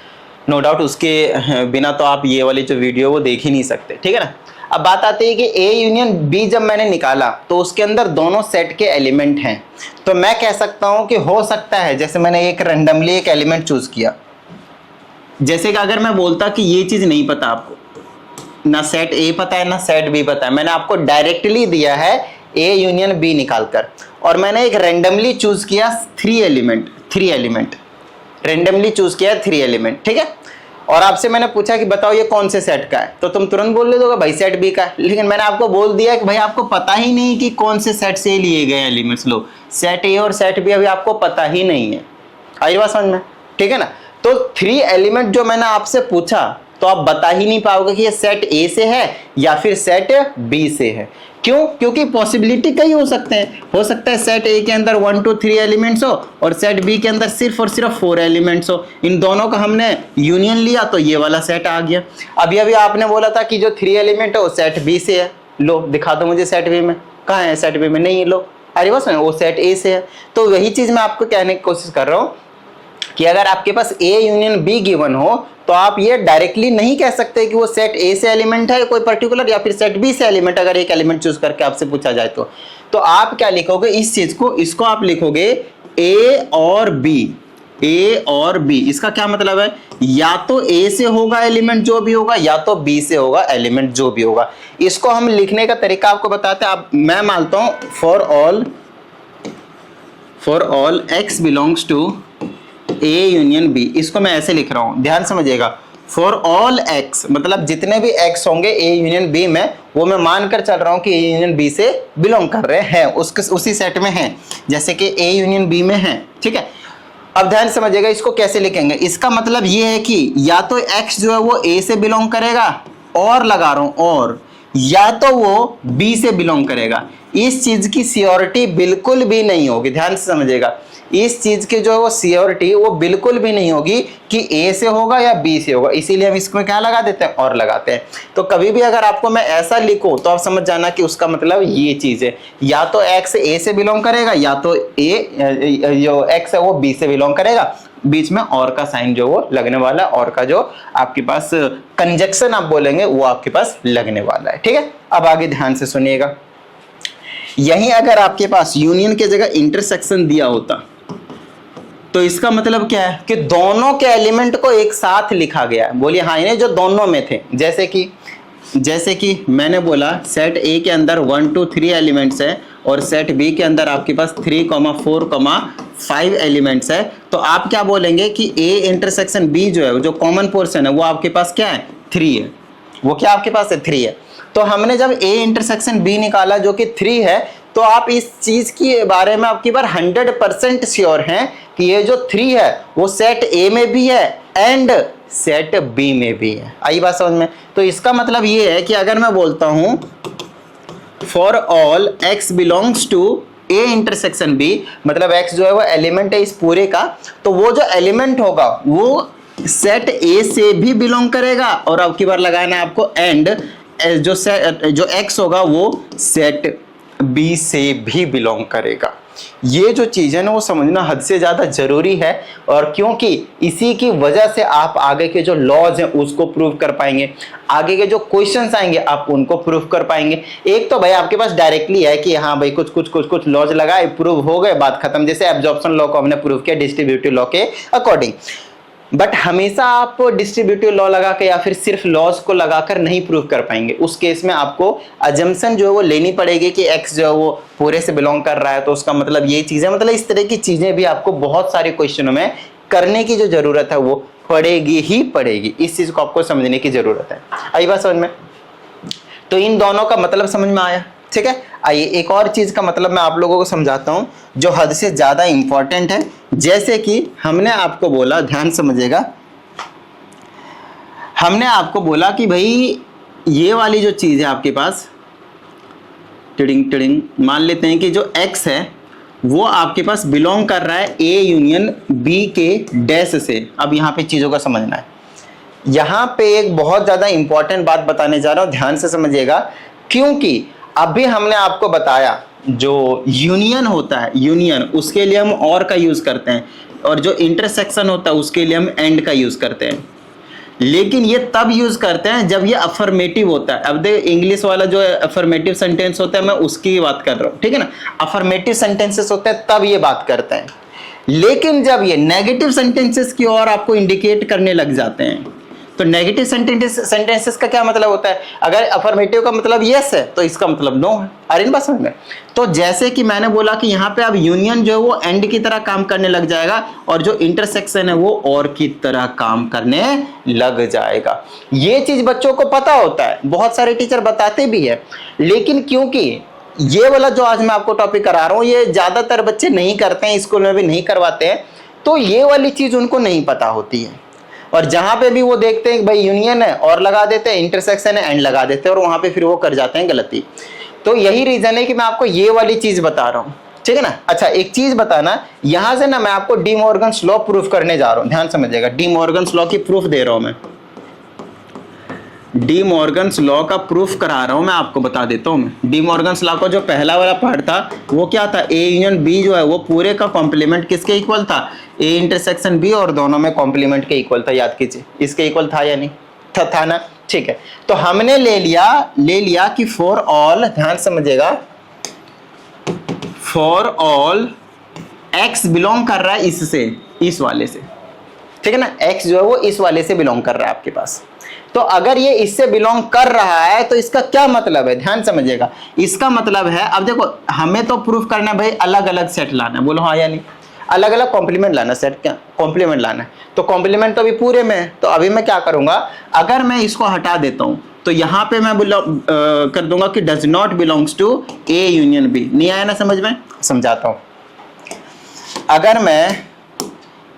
नो डाउट उसके बिना तो आप ये वाली जो वीडियो वो देख ही नहीं सकते, ठीक है ना। अब बात आती है कि A यूनियन B जब मैंने निकाला तो उसके अंदर दोनों सेट के एलिमेंट हैं, तो मैं कह सकता हूं कि हो सकता है जैसे मैंने एक रैंडमली एक एलिमेंट चूज किया, जैसे कि अगर मैं बोलता कि ये चीज नहीं पता आपको, ना सेट A पता है ना सेट B पता है, मैंने आपको डायरेक्टली दिया है A यूनियन B निकालकर, और मैंने एक रैंडमली चूज किया 3 एलिमेंट रैंडमली चूज किया 3 एलिमेंट, ठीक है। और आपसे मैंने पूछा कि बताओ ये कौन से सेट का है, तो तुम तुरंत बोल दोगे भाई सेट बी का है, लेकिन मैंने आपको बोल दिया कि भाई आपको पता ही नहीं कि कौन से सेट से लिए गए एलिमेंट्स। लो सेट ए और सेट बी अभी आपको पता ही नहीं है। आई बात समझ में, ठीक है ना। तो 3 एलिमेंट जो मैंने आपसे पूछा तो आप बता ही नहीं पाओगे कि ये सेट ए से है या फिर सेट बी से है। क्यों? क्योंकि पॉसिबिलिटी कई हो सकते हैं। हो सकता है सेट ए के अंदर 1, 2, 3 एलिमेंट्स हो और सेट बी के अंदर सिर्फ और सिर्फ 4 एलिमेंट्स हो। इन दोनों का हमने यूनियन लिया तो ये वाला सेट आ गया। अभी अभी आपने बोला था कि जो 3 एलिमेंट है वो सेट बी से है, लो दिखा दो मुझे सेट बी में, कहाँ है सेट बी में, नहीं है, लो अरे बस वो सेट ए से है। तो वही चीज मैं आपको कहने की कोशिश कर रहा हूँ कि अगर आपके पास ए यूनियन बी गिवन हो तो आप ये डायरेक्टली नहीं कह सकते कि वो सेट ए से एलिमेंट है कोई पर्टिकुलर, या फिर सेट बी से एलिमेंट, अगर एक एलिमेंट चूज करके आपसे पूछा जाए तो आप क्या लिखोगे इस चीज को, इसको आप लिखोगे ए और बी, ए और बी। इसका क्या मतलब है, या तो ए से होगा एलिमेंट जो भी होगा, या तो बी से होगा एलिमेंट जो भी होगा। इसको हम लिखने का तरीका आपको बताते हैं। आप मैं मानता हूं for all x belongs to A union B, इसको मैं ऐसे लिख रहा हूं, ध्यान समझिएगा। फॉर ऑल x मतलब जितने भी x होंगे ए यूनियन बी में, वो मैं मानकर चल रहा हूं कि ए यूनियन बी से बिलोंग कर रहे हैं, उसी सेट में हैं, जैसे कि ए यूनियन बी में है, ठीक है। अब ध्यान समझिएगा इसको कैसे लिखेंगे। इसका मतलब ये है कि या तो x जो है वो a से बिलोंग करेगा, और लगा रहा हूं और, या तो वो b से बिलोंग करेगा। इस चीज की सियोरिटी बिल्कुल भी नहीं होगी, ध्यान से समझिएगा। इस चीज की जो है वो सियोरिटी वो बिल्कुल भी नहीं होगी कि ए से होगा या बी से होगा, इसीलिए हम इसमें क्या लगा देते हैं, और लगाते हैं। तो कभी भी अगर आपको मैं ऐसा लिखूं तो आप समझ जाना कि उसका मतलब ये चीज है, या तो एक्स ए से बिलोंग करेगा, या तो ए जो एक्स है वो बी से बिलोंग करेगा। बीच में और का साइन जो वो लगने वाला है, और का जो आपके पास कंजक्शन आप बोलेंगे वो आपके पास लगने वाला है, ठीक है। अब आगे ध्यान से सुनिएगा। यहीं अगर आपके पास यूनियन के जगह इंटरसेक्शन दिया होता तो इसका मतलब क्या है कि दोनों के एलिमेंट को एक साथ लिखा गया है। बोलिए हाँ, इन्हें जो दोनों में थे, जैसे कि मैंने बोला सेट ए के अंदर 1 2 3 एलिमेंट्स है, और सेट बी के अंदर आपके पास 3, 4, 5 एलिमेंट्स है। तो आप क्या बोलेंगे कि ए इंटरसेक्शन बी जो है, जो कॉमन पोर्शन है, वो आपके पास क्या है, 3 है। वो क्या आपके पास है, 3 है। तो हमने जब ए इंटरसेक्शन बी निकाला जो कि 3 है, तो आप इस चीज के बारे में आपकी बार 100% श्योर हैं कि ये जो 3 है वो सेट ए में भी है एंड सेट बी में भी है। आई बात समझ में। तो इसका मतलब ये है कि अगर मैं बोलता हूं for all x belongs to A intersection B, मतलब x जो है वो एलिमेंट है इस पूरे का, तो वो जो एलिमेंट होगा वो सेट ए से भी बिलोंग करेगा, और अब की बार लगाना है आपको एंड जो x होगा वो सेट बी से भी बिलोंग करेगा। ये जो चीज है ना वो समझना हद से ज्यादा जरूरी है, और क्योंकि इसी की वजह से आप आगे के जो लॉज हैं उसको प्रूव कर पाएंगे, आगे के जो क्वेश्चंस आएंगे आप उनको प्रूव कर पाएंगे। एक तो भाई आपके पास डायरेक्टली है कि हाँ भाई कुछ लॉज लगाए, प्रूव हो गए, बात खत्म। जैसे एब्जॉर्प्शन लॉ को हमने प्रूव किया डिस्ट्रीब्यूटिव लॉ के अकॉर्डिंग। बट हमेशा आप डिस्ट्रीब्यूटिव लॉ लगा के या फिर सिर्फ लॉज को लगाकर नहीं प्रूव कर पाएंगे। उस केस में आपको अजम्पशन जो है वो लेनी पड़ेगी कि एक्स जो है वो पूरे से बिलोंग कर रहा है, तो उसका मतलब ये चीजें, मतलब इस तरह की चीजें भी आपको बहुत सारे क्वेश्चनों में करने की जो जरूरत है वो पड़ेगी ही पड़ेगी। इस चीज को आपको समझने की जरूरत है। आई बात समझ में। तो इन दोनों का मतलब समझ में आया, ठीक है। आइए एक और चीज का मतलब मैं आप लोगों को समझाता हूं जो हद से ज्यादा इंपॉर्टेंट है। जैसे कि हमने आपको बोला, ध्यान समझिएगा, हमने आपको बोला कि भाई ये वाली जो चीज है आपके पास टिडिंग मान लेते हैं कि जो x है वो आपके पास बिलोंग कर रहा है ए यूनियन बी के डैश से। अब यहाँ पे चीजों का समझना है। यहाँ पे एक बहुत ज्यादा इंपॉर्टेंट बात बताने जा रहा हूं, ध्यान से समझिएगा, क्योंकि अभी हमने आपको बताया जो यूनियन होता है, यूनियन उसके लिए हम और का यूज करते हैं, और जो इंटरसेक्शन होता है उसके लिए हम एंड का यूज करते हैं। लेकिन ये तब यूज करते हैं जब ये अफर्मेटिव होता है। अब देख इंग्लिश वाला जो अफर्मेटिव सेंटेंस होता है मैं उसकी बात कर रहा हूं, ठीक है ना। अफर्मेटिव सेंटेंसेस होते हैं तब ये बात करते हैं। लेकिन जब ये नेगेटिव सेंटेंसेस की ओर आपको इंडिकेट करने लग जाते हैं, तो नेगेटिव सेंटेंसेस का क्या मतलब होता है, अगर अफर्मेटिव का मतलब यस है तो इसका मतलब नो है। अरे इन बात समझ में। तो जैसे कि मैंने बोला कि यहाँ पे अब यूनियन जो है वो एंड की तरह काम करने लग जाएगा, और जो इंटरसेक्शन है वो और की तरह काम करने लग जाएगा। ये चीज बच्चों को पता होता है, बहुत सारे टीचर बताते भी है, लेकिन क्योंकि ये वाला जो आज मैं आपको टॉपिक करा रहा हूँ ये ज्यादातर बच्चे नहीं करते हैं, स्कूल में भी नहीं करवाते हैं, तो ये वाली चीज उनको नहीं पता होती है। और जहां पे भी वो देखते हैं कि भाई यूनियन है और लगा देते हैं, इंटरसेक्शन है एंड लगा देते हैं, और वहां पे फिर वो कर जाते हैं गलती। तो यही रीजन है कि मैं आपको ये वाली चीज बता रहा हूं, ठीक है ना। अच्छा एक चीज बताना, यहां से ना मैं आपको डी मॉर्गन्स लॉ प्रूफ करने जा रहा हूं, ध्यान समझिएगा। डी मॉर्गन्स लॉ की प्रूफ दे रहा हूं मैं। डी मॉर्गन्स लॉ का प्रूफ करा रहा हूं मैं, आपको बता देता हूं मैं। डी मॉर्गन्स लॉ का जो पहला वाला पार्ट था वो क्या था, ए यूनियन बी जो है वो पूरे का कॉम्प्लीमेंट किसके इक्वल था, ए इंटरसेक्शन बी, और दोनों में कॉम्प्लीमेंट के इक्वल था। याद कीजिए, इसके इक्वल था या नहीं था ना, ठीक है। तो हमने ले लिया कि फॉर ऑल, ध्यान समझिएगा, फॉर ऑल एक्स बिलोंग कर रहा है इससे, इस वाले से, ठीक है ना, एक्स जो है वो इस वाले से बिलोंग कर रहा है आपके पास। तो अगर ये इससे बिलोंग कर रहा है तो इसका क्या मतलब है, ध्यान समझिएगा। इसका मतलब है, अब देखो हमें तो प्रूफ करना है भाई अलग अलग सेट लाना है, बोलो हाँ या नहीं, अलग अलग कॉम्प्लीमेंट लाना, सेट क्या कॉम्प्लीमेंट लाना है। तो कॉम्प्लीमेंट तो अभी पूरे में है, तो अभी मैं क्या करूंगा, अगर मैं इसको हटा देता हूं तो यहां पे मैं कर दूंगा कि does not belongs to A union B. नहीं आया ना समझ में, समझाता हूं। अगर मैं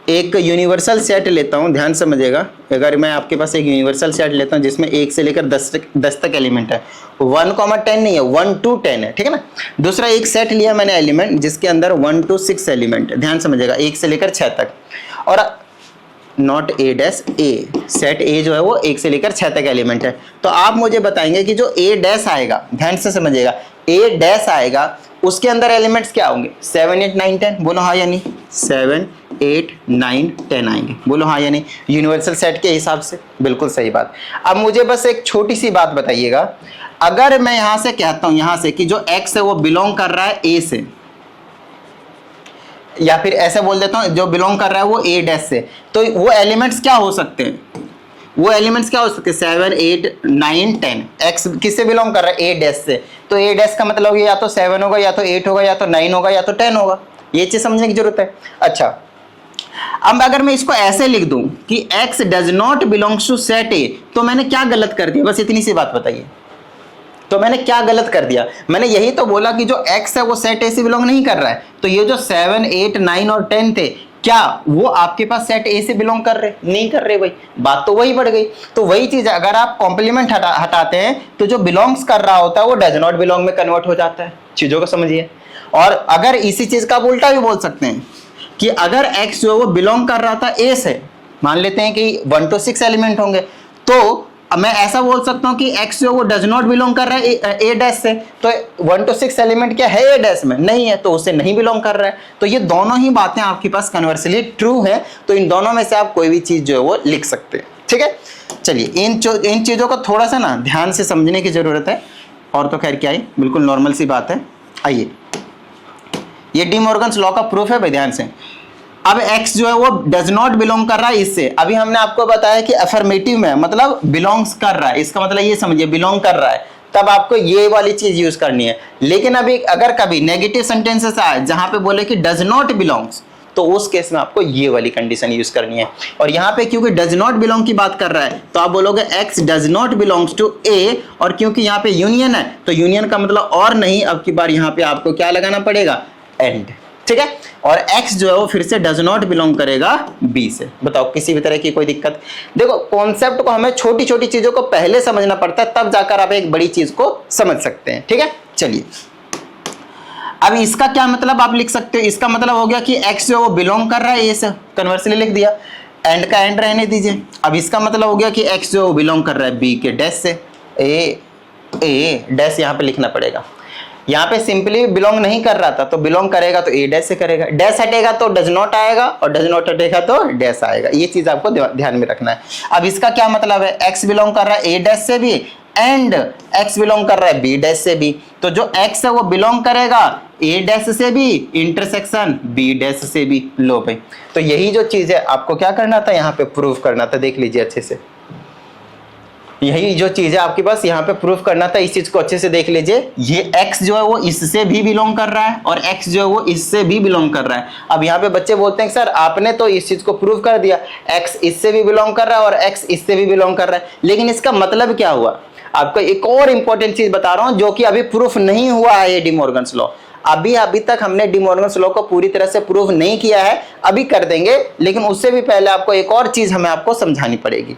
एक यूनिवर्सल सेट लेता हूं, ध्यान समझिएगा, अगर मैं आपके पास एक यूनिवर्सल सेट लेता हूं जिसमें 1 से लेकर 10 तक एलिमेंट है, 1, 10 नहीं है, 1 to 10 है, ठीक है ना। दूसरा एक सेट लिया मैंने एलिमेंट जिसके अंदर 1 to 6 एलिमेंट है, ध्यान समझिएगा, 1 से लेकर 6 तक, और not a dash A, set ए जो है वो 1 से लेकर 6 तक एलिमेंट है। तो आप मुझे बताएंगे कि जो ए डैश आएगा, ध्यान से समझिएगा, ए डैश आएगा उसके अंदर एलिमेंट्स क्या होंगे, 7, 8, 9, 10, बोलो हाँ या नहीं, 7, 8, 9, 10 आएंगे, बोलो हाँ या नहीं, यूनिवर्सल सेट के हिसाब से, बिल्कुल सही बात। अब मुझे बस एक छोटी सी बात बताइएगा, अगर मैं यहां से कहता हूं यहां से कि जो x है वो बिलोंग कर रहा है a से, या फिर ऐसे बोल देता हूं जो बिलोंग कर रहा है वो a डैश से, तो वो एलिमेंट्स क्या हो सकते हैं, वो एलिमेंट्स क्या हो सकते हैं, 7, 8, 9, 10। एक्स किससे बिलोंग कर रहा है, ए डैश से, तो ए डैश का मतलब या तो 7 होगा, या तो 8 होगा, या तो 9 होगा, या तो 10 होगा। ये चीज समझने की जरूरत है। अच्छा, अब अगर मैं इसको ऐसे लिख दूं कि x does not belongs to set A, तो मैंने क्या गलत कर दिया, बस इतनी सी बात बताइए। तो मैंने क्या गलत कर दिया, मैंने यही तो बोला कि जो x है वो सेट ए से बिलोंग नहीं कर रहा है। तो ये जो 7, 8, 9 और 10 थे, क्या वो आपके पास सेट ए से बिलोंग कर रहे, नहीं कर रहे भाई, बात तो वही बढ़ गई। तो वही चीज है, अगर आप कॉम्प्लीमेंट हटाते हैं तो जो बिलोंग्स कर रहा होता है वो डज नॉट बिलोंग में कन्वर्ट हो जाता है। चीजों को समझिए। और अगर इसी चीज का आप उल्टा भी बोल सकते हैं कि अगर x जो है वो बिलोंग कर रहा था a से, मान लेते हैं कि 1 to 6 एलिमेंट होंगे, तो मैं ऐसा बोल सकता हूं कि x जो वो डज नॉट बिलोंग कर रहा है a डैश से, तो 1 to 6 एलिमेंट क्या है a डैश में, नहीं है, तो उससे नहीं बिलोंग कर रहा है। तो ये दोनों ही बातें आपके पास कन्वर्सली ट्रू है, तो इन दोनों में से आप कोई भी चीज जो है वो लिख सकते हैं, ठीक है। चलिए इन चीजों को थोड़ा सा ना ध्यान से समझने की जरूरत है, और तो खैर क्या है, बिल्कुल नॉर्मल सी बात है। आइए, ये डी मॉर्गन्स लॉ का प्रूफ है भाई, ध्यान से। अब x जो है वो डज नॉट बिलोंग कर रहा है इससे, अभी हमने आपको बताया कि अफर्मेटिव में मतलब बिलोंग्स कर रहा है, इसका मतलब ये समझिए बिलोंग कर रहा है, तब आपको ये वाली चीज यूज करनी है। लेकिन अभी अगर कभी नेगेटिव सेंटेंसेस आए जहां पे बोले कि डज नॉट बिलोंग्स, तो उस केस में आपको ये वाली कंडीशन यूज करनी है। और यहाँ पे क्योंकि डज नॉट बिलोंग की बात कर रहा है, तो आप बोलोगे x does not belongs to a, और क्योंकि यहाँ पे यूनियन है, तो यूनियन का मतलब और नहीं, अब की बार यहाँ पे आपको क्या लगाना पड़ेगा, एंड, ठीक है। और x जो है वो फिर से डज नॉट बिलोंग करेगा b से। बताओ किसी भी तरह की कोई दिक्कत? देखो, कॉन्सेप्ट को हमें छोटी छोटी चीजों को पहले समझना पड़ता है, तब जाकर आप एक बड़ी चीज को समझ सकते हैं, ठीक है। चलिए, अब इसका क्या मतलब आप लिख सकते हो, इसका मतलब हो गया कि x जो वो बिलोंग कर रहा है a से, कन्वर्सली लिख दिया, एंड का एंड रहने दीजिए। अब इसका मतलब हो गया कि x जो बिलोंग कर रहा है b के डैश से, a डैश यहाँ पे लिखना पड़ेगा। यहाँ पे सिंपली बिलोंग नहीं कर रहा था, तो बिलोंग करेगा तो ए डैश से करेगा, डैश हटेगा तो डज नॉट आएगा, और डज नॉट हटेगा तो डैश आएगा। ये चीज आपको ध्यान में रखना है। अब इसका क्या मतलब है, x बिलोंग कर रहा है ए डैश से भी, एंड x बिलोंग कर रहा है बी डैश से भी। तो जो x है वो बिलोंग करेगा ए डैश से भी, इंटरसेक्शन बी डैश से भी। लो भाई, तो यही जो चीज है आपको क्या करना था, यहाँ पे प्रूफ करना था। देख लीजिए अच्छे से, यही जो चीज है आपके पास यहाँ पे प्रूफ करना था। इस चीज को अच्छे से देख लीजिए, ये x जो है वो इससे भी बिलोंग कर रहा है, और x जो है वो इससे भी बिलोंग कर रहा है। अब यहाँ पे बच्चे बोलते हैं सर आपने तो इस चीज को प्रूफ कर दिया, x इससे भी बिलोंग कर रहा है और x इससे भी बिलोंग कर रहा है, लेकिन इसका मतलब क्या हुआ? आपको एक और इंपॉर्टेंट चीज बता रहा हूं जो कि अभी प्रूफ नहीं हुआ है, ये डी मॉर्गन्स लॉ। अभी तक हमने डी मॉर्गन्स लॉ को पूरी तरह से प्रूफ नहीं किया है, अभी कर देंगे, लेकिन उससे भी पहले आपको एक और चीज हमें आपको समझानी पड़ेगी।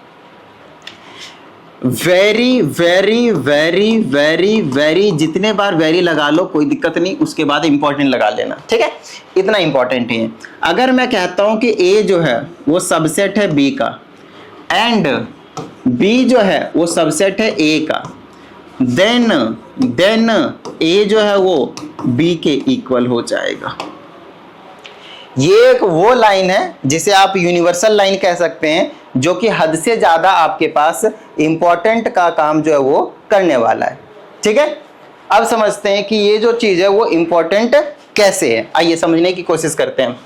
Very very very very very, जितने बार वेरी लगा लो कोई दिक्कत नहीं, उसके बाद इंपॉर्टेंट लगा लेना, ठीक है। इतना इंपॉर्टेंट है। अगर मैं कहता हूं कि ए जो है वो सबसेट है बी का, एंड बी जो है वो सबसेट है ए का, देन ए जो है वो बी के इक्वल हो जाएगा। ये एक वो लाइन है जिसे आप यूनिवर्सल लाइन कह सकते हैं, जो कि हद से ज्यादा आपके पास इंपॉर्टेंट का काम जो है वो करने वाला है। ठीक है, अब समझते हैं कि ये जो चीज है वो इंपॉर्टेंट कैसे है। आइए समझने की कोशिश करते हैं।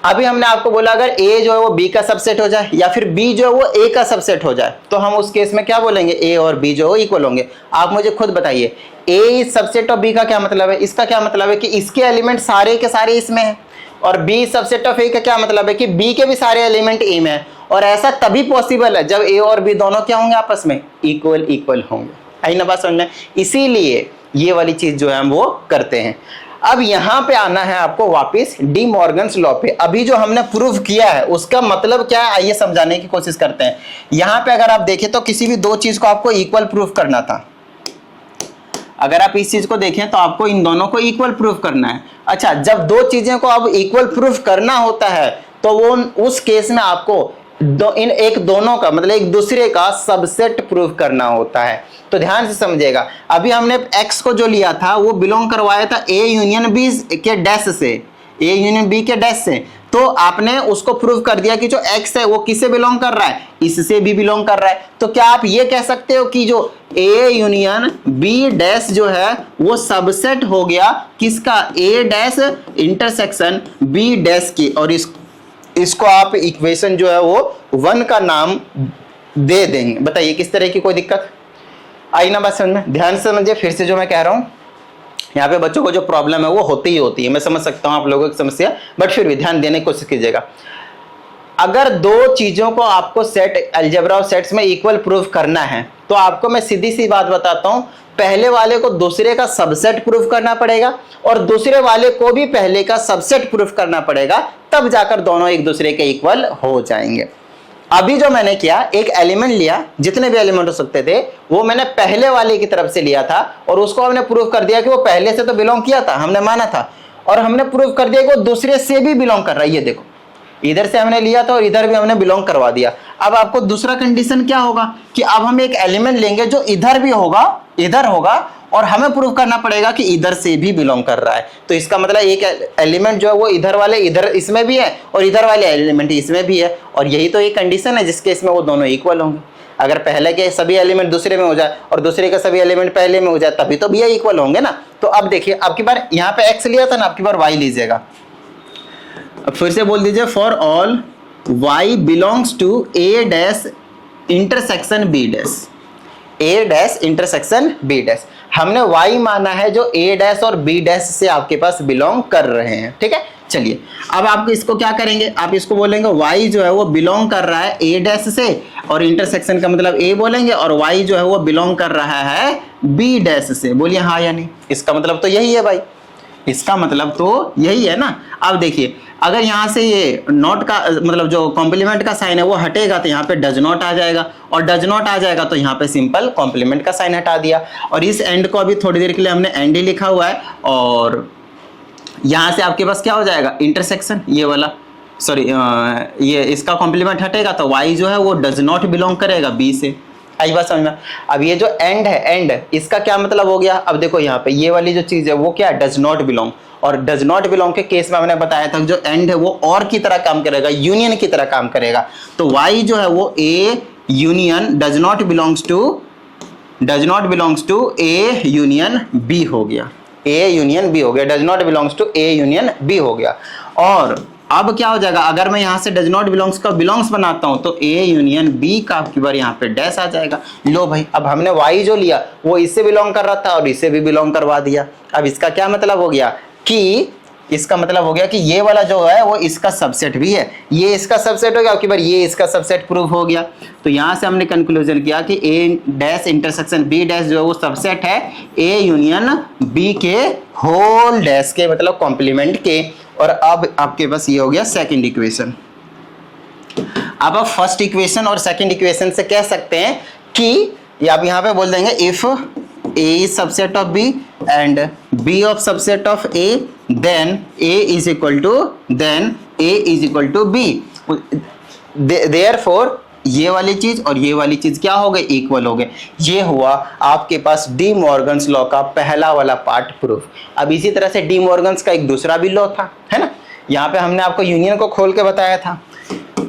अभी हमने आपको बोला अगर ए जो है वो बी का सबसेट हो जाए या फिर बी जो है वो ए का सबसेट हो जाए, तो हम उस केस में क्या बोलेंगे, ए और बी जो है इक्वल होंगे। आप मुझे खुद बताइए, ए इज सबसेट ऑफ बी का क्या मतलब है? इसका क्या मतलब है कि इसके एलिमेंट सारे के सारे इसमें हैं, और बी सबसेट ऑफ ए का क्या मतलब है कि बी के भी सारे एलिमेंट ए में है। और ऐसा तभी पॉसिबल है जब ए और बी दोनों क्या होंगे, आपस में इक्वल होंगे। आई ना बात समझ में? इसीलिए ये वाली चीज जो है हम वो करते हैं। अब यहां पे आना है आपको वापस डी मॉर्गन्स लॉ पे। अभी जो हमने प्रूव किया है उसका मतलब क्या है, आइए समझाने की कोशिश करते हैं। यहां पे अगर आप देखें तो किसी भी दो चीज को आपको इक्वल प्रूफ करना था। अगर आप इस चीज को देखें तो आपको इन दोनों को इक्वल प्रूफ करना है। अच्छा, जब दो चीजें को अब इक्वल प्रूफ करना होता है तो वो उस केस में आपको दोनों का मतलब एक दूसरे का सबसेट प्रूफ करना होता है। तो ध्यान से समझिएगा, अभी हमने x को जो लिया था वो बिलोंग करवाया था a यूनियन b के डैश से, a यूनियन b के डैश से। तो आपने उसको प्रूव कर दिया कि जो x है वो किससे बिलोंग कर रहा है, इससे भी बिलोंग कर रहा है। तो क्या आप ये कह सकते हो कि जो a यूनियन b डैश जो है वो सबसेट हो गया किसका, a dash intersection b dash की, और इसको आप इक्वेशन जो है वो 1 का नाम दे देंगे। बताइए किस तरह की कोई दिक्कत आई ना बात समझ में? ध्यान से समझिए फिर से जो मैं कह रहा हूं, यहाँ पे बच्चों को जो प्रॉब्लम है वो होती ही होती है, मैं समझ सकता हूं आप लोगों की समस्या, बट फिर भी ध्यान देने की कोशिश कीजिएगा। अगर दो चीजों को आपको सेट अलजेब्रा और सेट्स में इक्वल प्रूफ करना है तो आपको मैं सीधी सी बात बताता हूं, पहले वाले को दूसरे का सबसेट प्रूफ करना पड़ेगा और दूसरे वाले को भी पहले का सबसेट प्रूफ करना पड़ेगा, तब जाकर दोनों एक दूसरे के इक्वल हो जाएंगे। अभी जो मैंने किया, एक एलिमेंट लिया, जितने भी एलिमेंट हो सकते थे वो मैंने पहले वाले की तरफ से लिया था और उसको हमने प्रूव कर दिया कि वो पहले से तो बिलोंग किया था, हमने माना था, और हमने प्रूव कर दिया कि वो दूसरे से भी बिलोंग कर रहा है। ये देखो, इधर से हमने लिया था और इधर भी हमने बिलोंग करवा दिया। अब आपको दूसरा कंडीशन क्या होगा कि अब हम एक एलिमेंट लेंगे जो इधर भी होगा, इधर होगा, और हमें प्रूव करना पड़ेगा कि इधर से भी बिलोंग कर रहा है। तो इसका मतलब एक एलिमेंट जो है वो इधर वाले इधर इसमें भी है और इधर वाले एलिमेंट इसमें भी है, और यही तो एक कंडीशन है जिसके इसमें वो दोनों इक्वल होंगे। अगर पहले के सभी एलिमेंट दूसरे में हो जाए और दूसरे के सभी एलिमेंट पहले में हो जाए तभी तो भैया इक्वल होंगे ना। तो अब देखिए, अब की बार यहाँ पे x लिया था ना, अब की बार y लीजिएगा। अब फिर से बोल दीजिए, for all y belongs to a dash intersection b dash, a dash intersection b dash. हमने y माना है जो a डैश और b डैश से आपके पास बिलोंग कर रहे हैं। ठीक है, चलिए अब आप इसको क्या करेंगे, आप इसको बोलेंगे y जो है वो बिलोंग कर रहा है a डैश से, और इंटरसेक्शन का मतलब a बोलेंगे, और y जो है वो बिलोंग कर रहा है b डैश से। बोलिए हाँ या नहीं? इसका मतलब तो यही है भाई, इसका मतलब तो यही है ना। अब देखिए, अगर यहाँ से ये नॉट का मतलब जो कॉम्प्लीमेंट का साइन है वो हटेगा तो यहाँ पे डज नॉट आ जाएगा, और डज नॉट आ जाएगा तो यहाँ पे सिंपल कॉम्प्लीमेंट का साइन हटा दिया। और इस एंड को अभी थोड़ी देर के लिए हमने एंड ही लिखा हुआ है, और यहाँ से आपके पास क्या हो जाएगा, इंटरसेक्शन, ये वाला सॉरी ये इसका कॉम्प्लीमेंट हटेगा तो y जो है वो डज नॉट बिलोंग करेगा b से। आई बात समझ में? अब ये जो एंड है, एंड इसका क्या मतलब हो गया, अब देखो यहाँ पे ये वाली जो चीज है वो क्या, डज नॉट बिलोंग, और डज नॉट बिलोंग के केस में हमने बताया था जो एंड है वो और की तरह काम करेगा, यूनियन की तरह काम करेगा। तो y जो है वो a union does not belongs to a union b हो गया, a यूनियन b हो गया, does not belongs to a union b हो गया। और अब क्या हो जाएगा, अगर मैं यहाँ से डज नॉट बिलोंग्स का बिलोंग्स बनाता हूँ तो a यूनियन b का आपकी बार यहाँ पे डैश आ जाएगा। लो भाई, अब हमने y जो लिया वो इससे बिलोंग कर रहा था और इससे भी बिलोंग करवा दिया। अब इसका क्या मतलब हो गया कि इसका मतलब हो गया कि ये वाला जो है वो इसका सबसेट भी है, ये इसका सबसेट हो गया, आपकी बार ये इसका सबसेट प्रूफ हो गया। तो यहाँ से हमने कंक्लूजन किया कि a dash intersection b dash जो है वो सबसेट है a यूनियन b के होल डैश के, मतलब कॉम्प्लीमेंट के। और अब आपके पास ये हो गया सेकंड इक्वेशन। अब आप फर्स्ट इक्वेशन और सेकंड इक्वेशन से कह सकते हैं कि आप यहाँ पे बोल देंगे if a is subset of b and b of subset of a, then a is equal to b. Therefore ये वाली चीज और ये वाली चीज क्या हो गए, इक्वल हो गए। ये हुआ आपके पास डी मॉर्गन्स लॉ का पहला वाला पार्ट प्रूफ। अब इसी तरह से डी मॉर्गन्स का एक दूसरा भी लॉ था, है ना, यहाँ पे हमने आपको यूनियन को खोल के बताया था।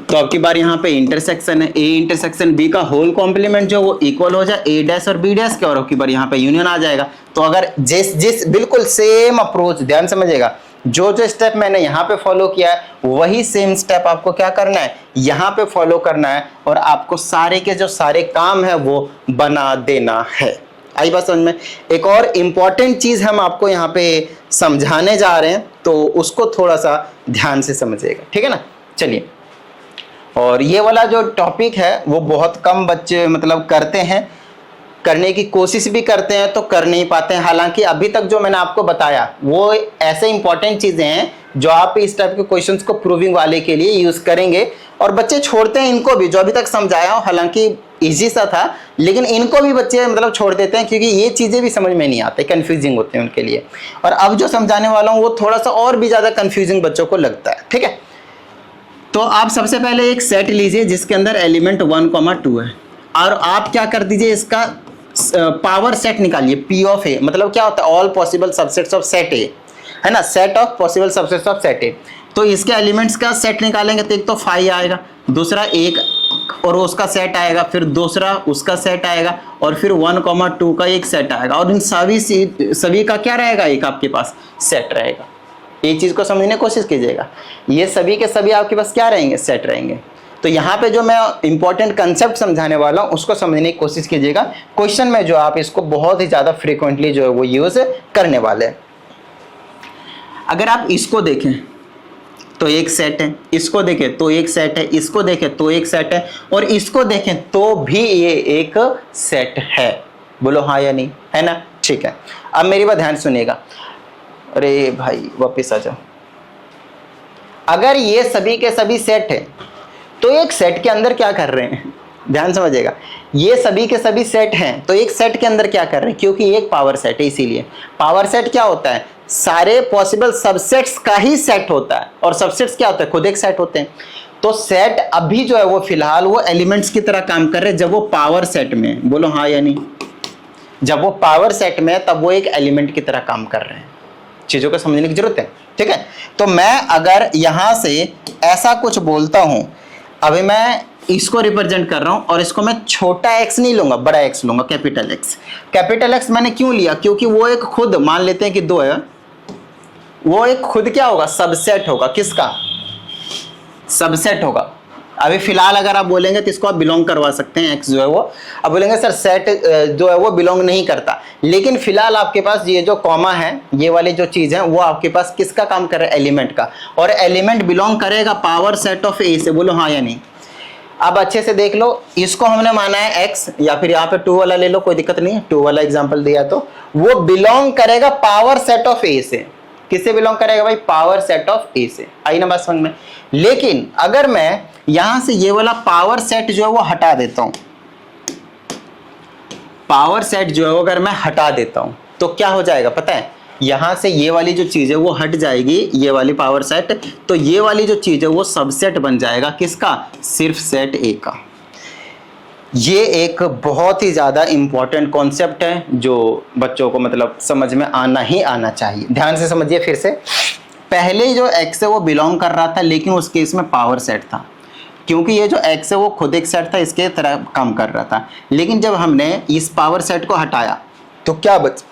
तो अब की बार यहाँ पे इंटरसेक्शन है, ए इंटरसेक्शन बी का होल कॉम्प्लीमेंट जो वो इक्वल हो जाए ए डैश और बी डैश के, और अब की बार यहाँ पे यूनियन आ जाएगा। तो अगर जिस बिल्कुल सेम अप्रोच, ध्यान समझिएगा, जो जो स्टेप मैंने यहाँ पे फॉलो किया है वही सेम स्टेप आपको क्या करना है, यहाँ पे फॉलो करना है, और आपको सारे के जो सारे काम है वो बना देना है। आई बात समझ में। एक और इम्पॉर्टेंट चीज हम आपको यहाँ पे समझाने जा रहे हैं, तो उसको थोड़ा सा ध्यान से समझिएगा, ठीक है ना। चलिए, और ये वाला जो टॉपिक है वो बहुत कम बच्चे मतलब करते हैं, करने की कोशिश भी करते हैं तो कर नहीं पाते हैं। हालांकि अभी तक जो मैंने आपको बताया वो ऐसे इंपॉर्टेंट चीजें हैं जो आप इस टाइप के क्वेश्चंस को प्रूविंग वाले के लिए यूज करेंगे, और बच्चे छोड़ते हैं इनको भी, जो अभी तक समझाया हूं हालांकि इजी सा था, लेकिन इनको भी बच्चे मतलब छोड़ देते हैं क्योंकि ये चीजें भी समझ में नहीं आते, कंफ्यूजिंग होते हैं उनके लिए। और अब जो समझाने वाला हूँ वो थोड़ा सा और भी ज्यादा कंफ्यूजिंग बच्चों को लगता है, ठीक है। तो आप सबसे पहले एक सेट लीजिए जिसके अंदर एलिमेंट 1, 2 है, और आप क्या कर दीजिए, इसका पावर सेट निकालिए, पी ऑफ ए, मतलब क्या होता है, all possible subsets of set ए, है ना, set of possible subsets of set A. तो इसके एलिमेंट्स का सेट निकालेंगे तो एक तो 5 आएगा, दूसरा एक और उसका सेट आएगा, फिर दूसरा उसका सेट आएगा, और फिर 1, 2 का एक सेट आएगा, और इन सभी का क्या रहेगा, एक आपके पास सेट रहेगा। एक चीज को समझने की कोशिश कीजिएगा, ये सभी के सभी आपके पास क्या रहेंगे, सेट रहेंगे। तो यहाँ पे जो मैं इंपॉर्टेंट कंसेप्ट समझाने वाला हूँ उसको समझने की कोशिश कीजिएगा, क्वेश्चन में जो आप इसको बहुत ही ज्यादा फ्रीक्वेंटली जो है वो यूज करने वाले हैं। अगर आप इसको देखें तो एक सेट है, इसको देखें तो एक सेट है, इसको देखें तो एक सेट है, और इसको देखें तो भी ये एक सेट है। बोलो हाँ या नहीं, है ना, ठीक है। अब मेरी बात ध्यान सुनिएगा, अरे भाई वापिस आ जाओ। अगर ये सभी के सभी सेट है तो एक सेट के अंदर क्या कर रहे हैं, ध्यान समझिएगा, ये सभी के सभी सेट हैं तो एक सेट के अंदर क्या कर रहे हैं, क्योंकि एक पावर सेट है, इसीलिए पावर सेट क्या होता है, सारे पॉसिबल सबसेट्स का ही सेट होता है, और सबसेट्स क्या होता है, खुद एक सेट होते हैं। तो सेट अभी जो है वो फिलहाल वो एलिमेंट्स की तरह काम कर रहे हैं जब वो पावर सेट में, बोलो हाँ या नहीं, जब वो पावर सेट में तब वो एक एलिमेंट की तरह काम कर रहे हैं। चीजों को समझने की जरूरत है, ठीक है। तो मैं अगर यहां से ऐसा कुछ बोलता हूं, अभी मैं इसको रिप्रेजेंट कर रहा हूं और इसको मैं छोटा एक्स नहीं लूंगा, बड़ा एक्स लूंगा, कैपिटल एक्स। कैपिटल एक्स मैंने क्यों लिया, क्योंकि वो एक खुद, मान लेते हैं कि 2 है, वो एक खुद क्या होगा, सबसेट होगा, किसका, सबसेट होगा। अभी फिलहाल अगर आप बोलेंगे तो इसको आप बिलोंग करवा सकते हैं, एक्स जो है वो, अब बोलेंगे सर सेट जो है वो बिलोंग नहीं करता, लेकिन फिलहाल आपके पास ये जो कॉमा है, ये वाली जो चीज है वो आपके पास किसका काम कर रहा है, एलिमेंट का, और एलिमेंट बिलोंग करेगा पावर सेट ऑफ ए से, बोलो हाँ या नहीं। अब अच्छे से देख लो, इसको हमने माना है एक्स, या फिर यहाँ पे 2 वाला ले लो, कोई दिक्कत नहीं है, 2 वाला एग्जाम्पल दिया, तो वो बिलोंग करेगा पावर सेट ऑफ ए से। किससे बिलोंग करेगा भाई, पावर सेट ऑफ ए से। आई ना बात समझ में। लेकिन अगर मैं यहां से ये वाला पावर सेट जो है वो हटा देता हूं, पावर सेट जो है अगर मैं हटा देता हूं तो क्या हो जाएगा पता है, यहां से ये वाली जो चीज है वो हट जाएगी, ये वाली पावर सेट, तो ये वाली जो चीज है वो सबसेट बन जाएगा, किसका, सिर्फ सेट ए का। ये एक बहुत ही ज्यादा इंपॉर्टेंट कॉन्सेप्ट है जो बच्चों को मतलब समझ में आना ही आना चाहिए। ध्यान से समझिए फिर से, पहले जो एक्स है वो बिलोंग कर रहा था, लेकिन उस केस में पावर सेट था, क्योंकि ये जो एक्स है वो खुद एक सेट था, इसके तरह काम कर रहा था। लेकिन जब हमने इस पावर सेट को हटाया तो क्या बचा,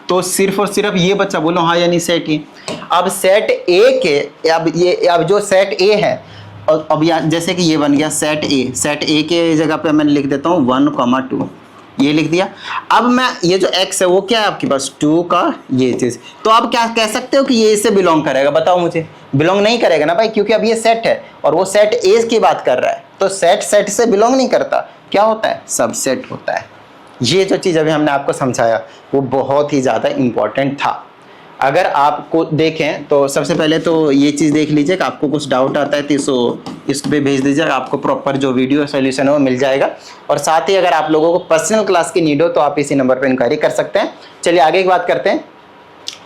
तो सिर्फ और सिर्फ ये बच्चा, बोलो हाँ यानी सेट ए। अब सेट ए के, अब जो सेट ए है, और अब यहाँ जैसे कि ये बन गया सेट ए, सेट ए के जगह पे मैं लिख देता हूँ 1, 2, ये लिख दिया। अब मैं ये जो x है वो क्या है आपके पास, 2 का ये चीज, तो आप क्या कह सकते हो कि ये इससे बिलोंग करेगा, बताओ मुझे, बिलोंग नहीं करेगा ना भाई, क्योंकि अब ये सेट है और वो सेट ए की बात कर रहा है, तो सेट सेट से बिलोंग नहीं करता, क्या होता है, सबसेट होता है। ये जो चीज अभी हमने आपको समझाया वो बहुत ही ज्यादा इंपॉर्टेंट था। अगर आपको देखें तो सबसे पहले तो ये चीज़ देख लीजिए कि आपको कुछ डाउट आता है तो इस पे भेज दीजिए, आपको प्रॉपर जो वीडियो सोल्यूशन है वो मिल जाएगा। और साथ ही अगर आप लोगों को पर्सनल क्लास की नीड हो तो आप इसी नंबर पर इंक्वायरी कर सकते हैं। चलिए आगे की बात करते हैं।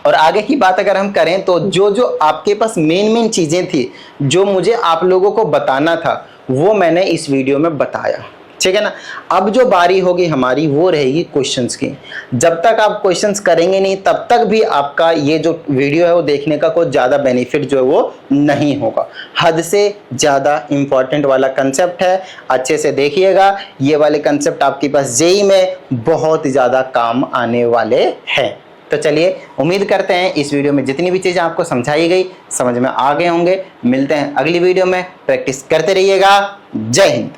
और आगे की बात अगर हम करें तो जो जो आपके पास मेन चीज़ें थी जो मुझे आप लोगों को बताना था वो मैंने इस वीडियो में बताया, ठीक है ना। अब जो बारी होगी हमारी वो रहेगी क्वेश्चंस की। जब तक आप क्वेश्चंस करेंगे नहीं तब तक भी आपका ये जो वीडियो है वो देखने का कोई ज़्यादा बेनिफिट जो है वो नहीं होगा। हद से ज़्यादा इंपॉर्टेंट वाला कंसेप्ट है, अच्छे से देखिएगा। ये वाले कंसेप्ट आपके पास जेईई में बहुत ज़्यादा काम आने वाले हैं। तो चलिए, उम्मीद करते हैं इस वीडियो में जितनी भी चीज़ें आपको समझाई गई समझ में आ गए होंगे। मिलते हैं अगली वीडियो में, प्रैक्टिस करते रहिएगा। जय हिंद।